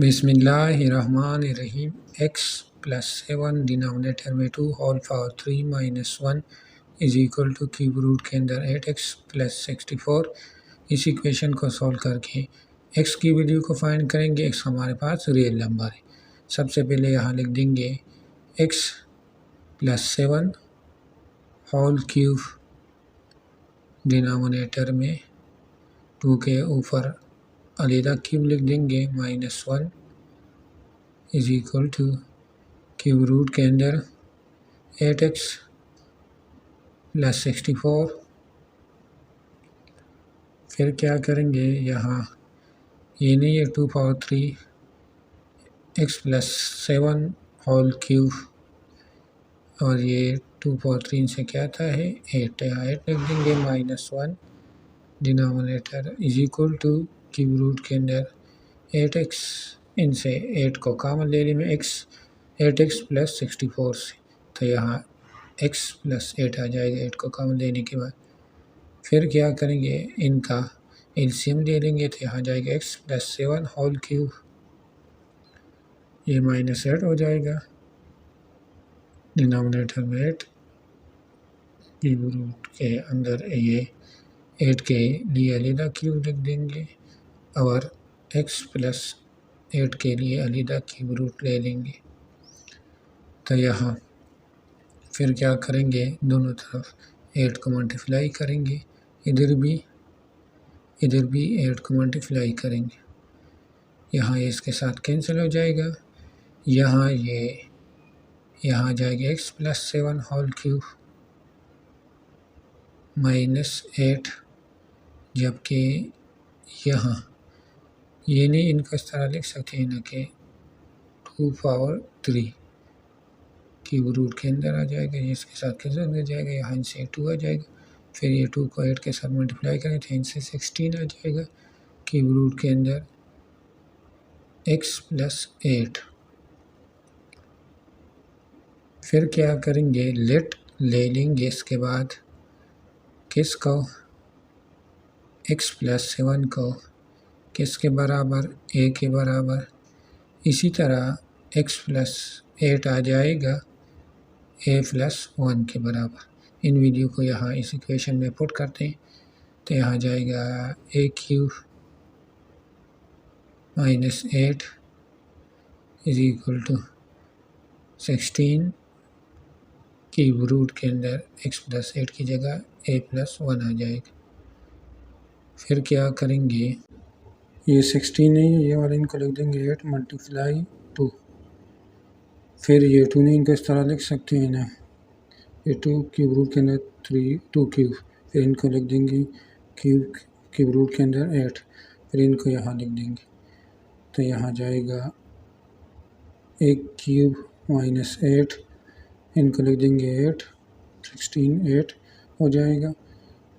बिस्मिल्लाहिर्रहमानिर्रहीम। x plus 7 denominator में 2 whole power 3 minus 1 is equal to cube root के अंदर 8x प्लस 64। इस इक्वेशन को सॉल्व करके x की वैल्यू को फाइंड करेंगे। x हमारे पास रियल नंबर है। सबसे पहले यहाँ लिख देंगे x plus 7 whole cube denominator में 2 के ऊपर अलग क्यूब लिख देंगे minus 1 is equal to cube root के अंदर 8x प्लस 64। फिर क्या करेंगे, यहाँ ये नहीं है 2 power 3 x plus 7 whole cube और ये 2 पावर 3 से क्या आता है 8 लिख देंगे minus 1 denominator is equal to cube root के अंदर 8x इनसे 8 को कॉमन ले लें में x 8x प्लस 64 से, तो यहाँ x प्लस 8 आ जाएगा 8 को कॉमन लेने के बाद। फिर क्या करेंगे, इनका एलसीएम ले लेंगे तो यहाँ जाएगा x प्लस 7 होल क्यूब, ये माइनस 8 हो जाएगा डिनोमिनेटर में 8, क्यूब रूट के अंदर ये 8 के लिए अलग क्यूब लिख देंगे और x प्लस 8 के लिए अलग क्यूब रूट ले लेंगे। तो यहाँ फिर क्या करेंगे, दोनों तरफ 8 को मल्टीप्लाई करेंगे, इधर भी 8 को मल्टीप्लाई करेंगे। यहाँ ये इसके साथ कैंसिल हो जाएगा, यहाँ जाएगा x plus 7 whole cube minus 8, जबकि यहाँ ये नहीं, इनका इस तरह लिख सकते हैं ना कि 2 पावर 3 क्यूब रूट के अंदर आ जाएगा, ये इसके साथ कैंसिल हो जाएगा, यहाँ इनसे 2 आ जाएगा। फिर ये 2 को 8 के साथ मल्टीप्लाई करें तो इनसे 16 आ जाएगा क्यूब रूट के अंदर x प्लस 8। फिर क्या करेंगे, लेट ले लेंगे इसके बाद किसको, x प्लस 7 को किसके बराबर, a के बराबर। इसी तरह x प्लस 8 आ जाएगा a प्लस 1 के बराबर। इन वैल्यू को यहाँ इस इक्वेशन में पुट करते हैं तो यहाँ जाएगा a cube minus 8 is equal to 16, cube root के अंदर x प्लस 8 की जगह a प्लस 1 आ जाएगा। फिर क्या करेंगे, ये 16 नहीं है, ये वाले इनको लिख देंगे 8 मल्टीप्लाई 2। फिर ये 2 नहीं, इनको इस तरह लिख सकते हैं ना, ये 2 क्यूब रूट के अंदर 2 क्यूब, फिर इनको लिख देंगे क्यूब रूट के अंदर 8, फिर इनको यहाँ लिख देंगे तो यहाँ जाएगा 1 क्यूब माइनस 8, इनको लिख देंगे 8, 16 8 हो जाएगा।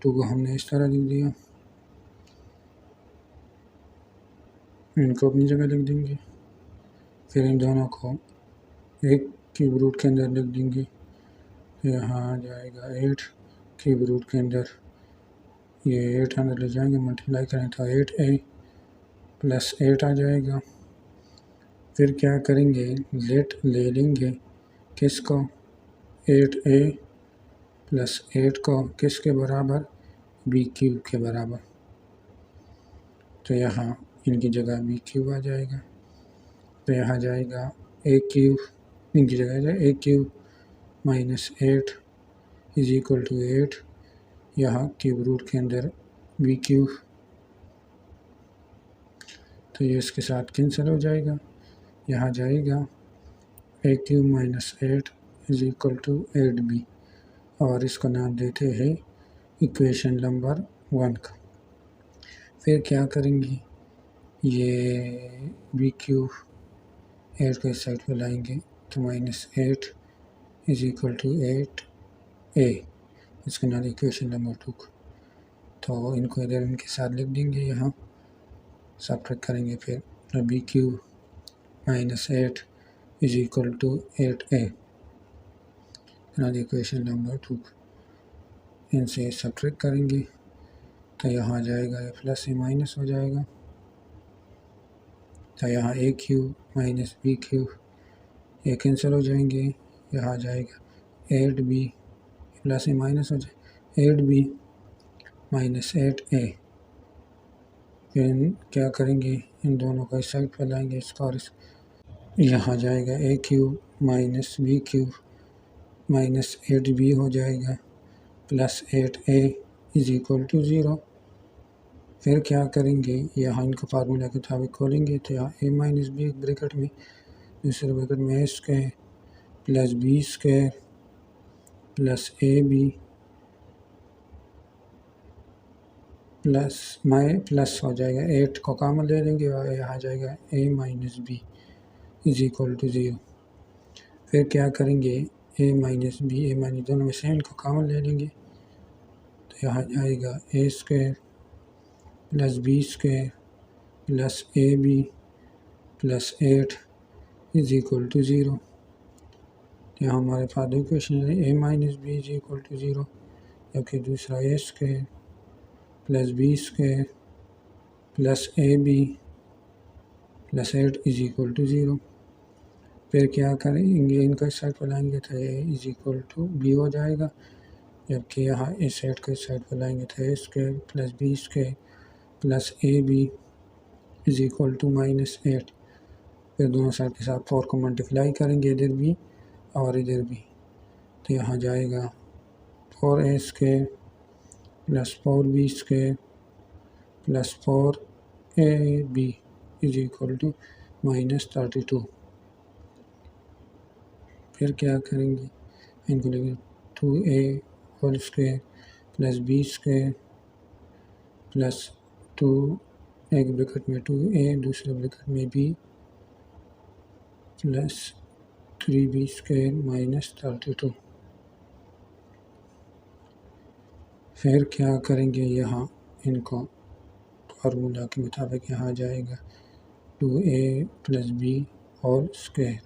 2 को हमने इस तरह लिख दिया, इनको अपनी जगह लिख देंगे। फिर इन दोनों को 1 क्यूब रूट के अंदर लिख देंगे, यहाँ आ जाएगा 8 क्यूब रूट के अंदर, ये 8 अंदर ले जाएंगे, मल्टीप्लाई करें तो 8a प्लस 8 आ जाएगा। फिर क्या करेंगे, लेट ले लेंगे किसको, 8a प्लस 8 को किसके बराबर, b क्यूब के बराबर, तो यहाँ इनकी जगह b क्यूब आ जाएगा। तो यहाँ जाएगा a क्यूब, इनकी जगह जाएगा a cube minus 8 is equal to 8, यहाँ क्यूब रूट के अंदर b क्यूब, तो ये इसके साथ कैंसिल हो जाएगा। यहाँ जाएगा a cube minus 8 is equal to 8b, और इसको नाम देते हैं इक्वेशन नंबर 1 का। फिर क्या करेंगे, ये b क्यूब 8 को इस साइड पर लाएंगे तो minus 8 is equal to 8a, इसका नाम इक्वेशन नंबर 2 का। तो इनको इधर इनके साथ लिख देंगे, यहाँ सब्ट्रैक्ट करेंगे, फिर b cube minus 8 is equal to 8a, नाम इक्वेशन नंबर 2 का। इनसे सब्ट्रैक्ट करेंगे तो यहाँ जाएगा ये प्लस ये माइनस हो जाएगा, तो यहाँ a cube minus b cube ये कैंसिल हो जाएंगे, यहाँ आ जाएगा 8b प्लस ए माइनस हो जाए 8b माइनस 8a। फिर क्या करेंगे, इन दोनों को इस साइड पर लाएंगे इसका और यहाँ जाएगा a cube minus b cube minus 8b हो जाएगा plus 8a is equal to 0। फिर क्या करेंगे, यहाँ इनका फार्मूला के मुताबिक खोलेंगे तो यहाँ a माइनस बी ब्रैकेट में, दूसरे ब्रैकेट में a square plus b square plus a b plus हो जाएगा 8 को कॉमन ले लेंगे और यहाँ आ जाएगा a minus b is equal to 0। फिर क्या करेंगे, a minus b a minus दोनों में से इनको कॉमन ले लेंगे तो यहाँ जाएगा a square plus b square plus a b plus 8 is equal to 0। यहाँ हमारे पास दो इक्वेशन है, a minus b is equal to 0, जबकि दूसरा a square plus b square plus a b plus 8 is equal to 0। फिर क्या करेंगे, इनका इस साइड पर लाएंगे तो a is equal to b हो जाएगा, जबकि यहाँ इस साइड को इस साइड पर लाएंगे तो a square plus b square plus a b is equal to minus 8। फिर दोनों साइड के साथ 4 को मल्टीप्लाई करेंगे इधर भी और इधर भी, तो यहाँ जाएगा 4a square plus 4b square plus 4ab is equal to minus 32। फिर क्या करेंगे, इनको लेंगे 2a whole square plus b square plus 2 एक ब्रैकेट में 2a दूसरे ब्रैकेट में b plus 3b square minus 32। फिर क्या करेंगे, यहाँ इनको फार्मूला के मुताबिक यहाँ आ जाएगा 2a plus b whole square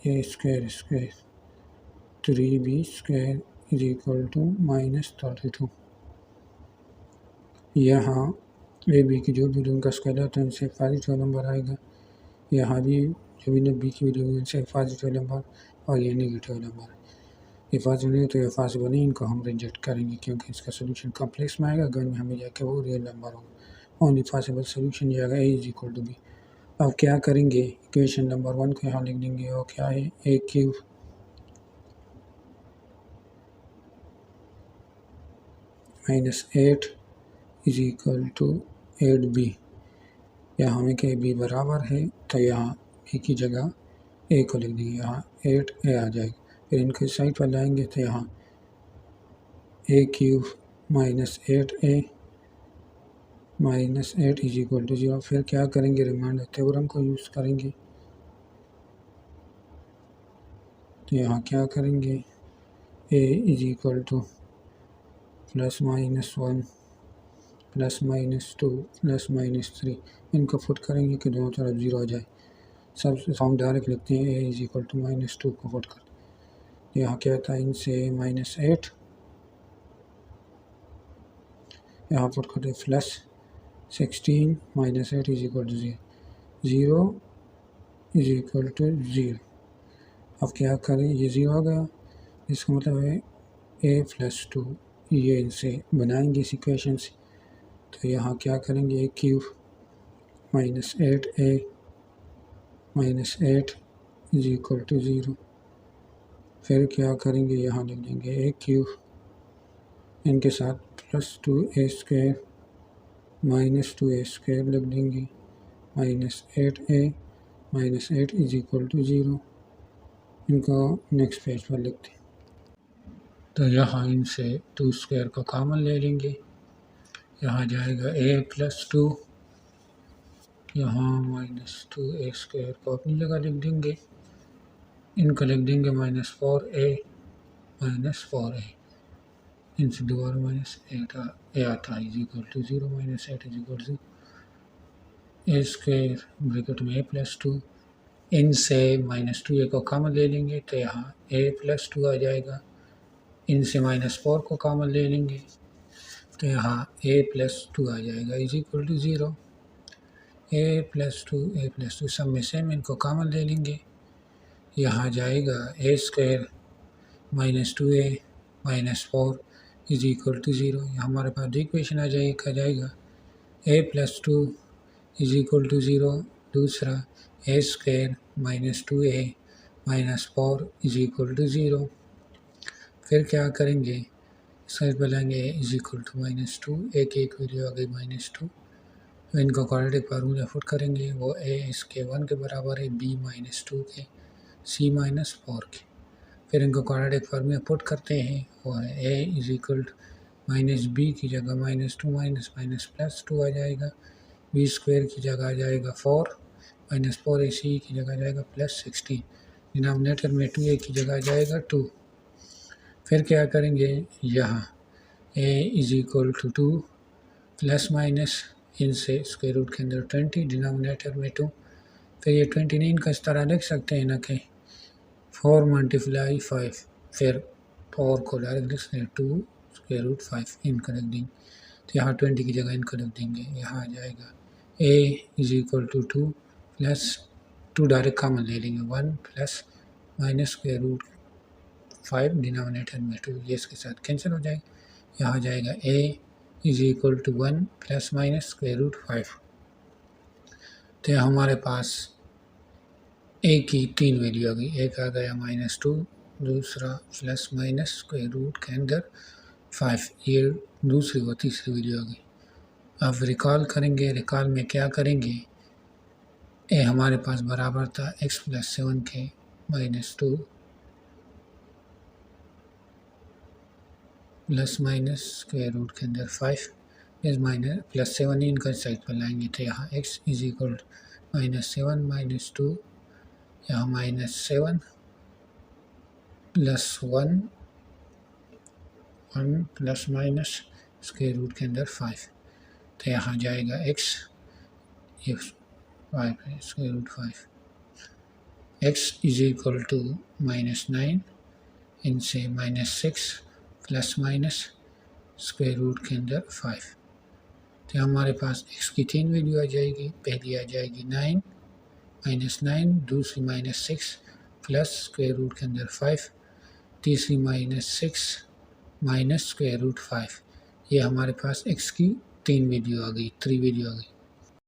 a square square 3b square is equal to minus 32। यहाँ ए बी की जो भी वैल्यू उनका स्क्वायर होता है उनसे पॉजिटिव नंबर आएगा, यहाँ भी जो भी बी की वैल्यू उनसे पॉजिटिव नंबर और ये नेगेटिव नंबर। ये पॉजिटिव नहीं तो ये पॉसिबल नहीं, इनको हम रिजेक्ट करेंगे क्योंकि इसका सोल्यूशन कॉम्प्लेक्स में आएगा, अगर में हमें जाके वो रियल नंबर होगा। ओनली पॉसिबल सोल्यूशन ये आएगा ए इज इक्वल टू बी। अब क्या करेंगे, इक्वेशन नंबर 1 को यहाँ लिख देंगे और क्या है a cube minus 8 is equal to 8b। यहाँ हमें के बी बराबर है तो यहाँ बी की जगह ए को लिख देंगे, यहाँ 8a आ जाएगा। फिर इनको इस साइड पर लाएंगे तो यहाँ a cube minus 8a minus 8 is equal to 0। फिर क्या करेंगे, रिमाइंडर थ्योरम को यूज़ करेंगे तो यहाँ क्या करेंगे, a is equal two plus minus 1 plus minus 2 plus minus 3, इनको पुट करेंगे कि दोनों तरफ 0 हो जाए। सब फॉर्म डायरेक्ट लिखते हैं, a is equal to minus 2 को पुट कर, यहाँ क्या था इनसे माइनस 8, यहाँ पुट करते plus 16 minus 8 is equal to 0 is equal to 0। अब क्या करें, ये 0 आ गया, इसका मतलब है a प्लस 2, ये इनसे बनाएंगे इस इक्वेशन से। तो यहाँ क्या करेंगे, a cube minus 8a minus 8 is equal to 0। फिर क्या करेंगे, यहाँ लिख देंगे ए क्यूब इनके साथ plus 2a square minus 2a square लिख देंगे minus 8a minus 8 is equal to 0। इनको नेक्स्ट पेज पर लिखते हैं तो यहाँ इनसे 2 स्क्वायर को कॉमन ले लेंगे, यहाँ जाएगा a प्लस 2, यहाँ माइनस 2a स्क्वायर को अपनी जगह लिख देंगे, इनको लिख देंगे माइनस 4a माइनस 4a, इनसे दोबारा माइनस 8 आता है is equal to 0 minus 8 is equal to a square bracket में a प्लस 2, इनसे माइनस 2a को कॉमन ले लेंगे तो यहाँ a प्लस 2 आ जाएगा, इनसे माइनस 4 को कॉमन ले लेंगे तो यहाँ a प्लस 2 आ जाएगा इज इक्वल टू 0। a+2 सब में सेम, इनको कॉमन ले लेंगे। यहाँ जाएगा a square -2a -4 is equal to 0। हमारे पास इक्वेशन आ जाएगा a+2 इज इक्वल टू 0। दूसरा a square -2a -4 is equal to 0। फिर क्या करेंगे, इसका बनाएंगे इज इक्वल टू -2, एक वैल्यू आ गई -2। इनको क्वाड्रेटिक फार्मूला पुट करेंगे, वो a इसके 1 के बराबर है, b -2 के, c -4 के। फिर इनको क्वाड्रेटिक फार्मूला पुट करते हैं, वो है a is equal to -b की जगह -2 +2 आ जाएगा, b स्क्वायर की जगह आ जाएगा 4 -4ac की जगह आ जाएगा +16, डिनोमिनेटर में 2a की जगह आ जाएगा 2। फिर क्या करेंगे, यहाँ a is equal to 2 plus minus इनसे स्क्वायर रूट के अंदर 20, डिनोमिनेटर में 2। फिर ये 29 का इस तरह लिख सकते हैं ना कि 4 × 5, फिर 4 को डायरेक्ट लिख सकते हैं 2 स्क्वायर रूट 5, इनको रख देंगे। तो यहाँ 20 की जगह इनको रख देंगे, यहाँ आ जाएगा a is equal to 2 plus 2 direct common ले लेंगे 1 plus minus square root 5, denominator में 2, ये इसके साथ कैंसिल हो जाएगा। यहाँ आ जाएगा a is equal to 1 plus minus square root 5। तो हमारे पास a की 3 वैल्यू आ गई, एक आ गया -2, दूसरा प्लस माइनस स्क्वायर रूट के अंदर 5, ये दूसरी व तीसरी वैल्यू आ गई। अब रिकॉल करेंगे, रिकॉल में क्या करेंगे, a हमारे पास बराबर था x + 7 के -2 प्लस माइनस स्क्वायर रूट के अंदर 5 +7 इनका साइड पर लाएंगे, तो यहाँ x इज इक्वल टू -7 -2, यहाँ -7 + 1 प्लस माइनस स्क्वायर रूट के अंदर 5, तो यहाँ जाएगा x, ये 5 है square root 5, x is equal to -9 इनसे -6 प्लस माइनस स्क्वायर रूट के अंदर 5। तो हमारे पास x की 3 वैल्यू आ जाएगी, पहली आ जाएगी 9 -9, दूसरी -6 प्लस स्क्वायर रूट के अंदर 5, तीसरी -6 माइनस स्क्वायर रूट 5। ये हमारे पास x की 3 वैल्यू आ गई, 3 वैल्यू आ गई।